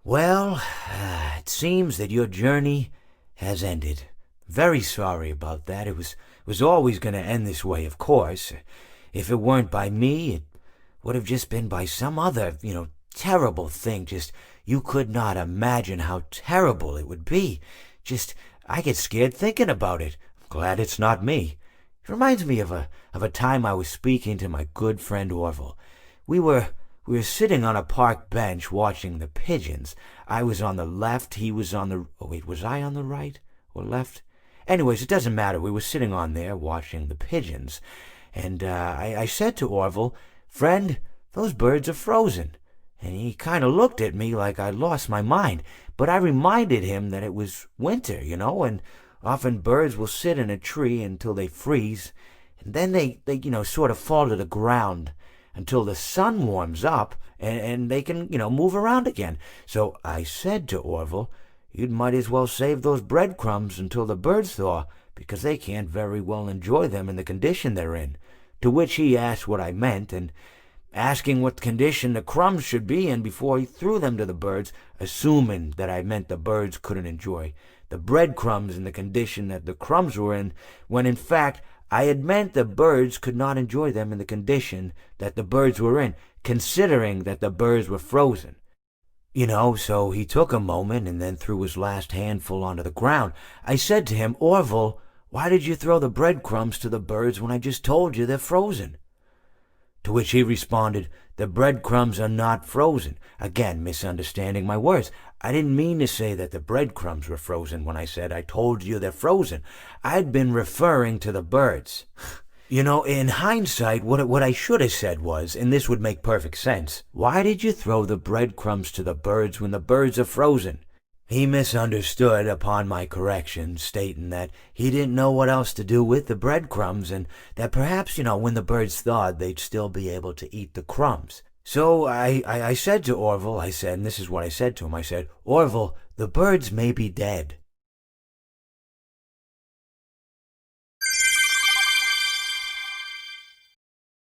Well, it seems that your journey has ended. Very sorry about that. It was always going to end this way, of course. If it weren't by me, it would have just been by some other, terrible thing. Just, you could not imagine how terrible it would be. Just, I get scared thinking about it. I'm glad it's not me. It reminds me of a time I was speaking to my good friend Orville. We were we were sitting on a park bench watching the pigeons. I was on the left, he was on the... Oh, wait, was I on the right or left? Anyways, it doesn't matter. We were sitting on there watching the pigeons. And I said to Orville, "Friend, those birds are frozen." And he kind of looked at me like I lost my mind. But I reminded him that it was winter, and often birds will sit in a tree until they freeze. And then they sort of fall to the ground until the sun warms up and they can, move around again. So I said to Orville, "You might as well save those breadcrumbs until the birds thaw, because they can't very well enjoy them in the condition they're in." To which he asked what I meant, and asking what condition the crumbs should be in before he threw them to the birds, assuming that I meant the birds couldn't enjoy the breadcrumbs in the condition that the crumbs were in, when in fact I had meant the birds could not enjoy them in the condition that the birds were in, considering that the birds were frozen. So he took a moment and then threw his last handful onto the ground. I said to him, "Orville, why did you throw the breadcrumbs to the birds when I just told you they're frozen?" To which he responded, "The breadcrumbs are not frozen." Again, misunderstanding my words. I didn't mean to say that the breadcrumbs were frozen when I said I told you they're frozen. I'd been referring to the birds. In hindsight, what I should have said was, and this would make perfect sense, "Why did you throw the breadcrumbs to the birds when the birds are frozen?" He misunderstood upon my correction, stating that he didn't know what else to do with the breadcrumbs, and that perhaps, when the birds thawed, they'd still be able to eat the crumbs. So I said to Orville, and this is what I said to him, I said, "Orville, the birds may be dead,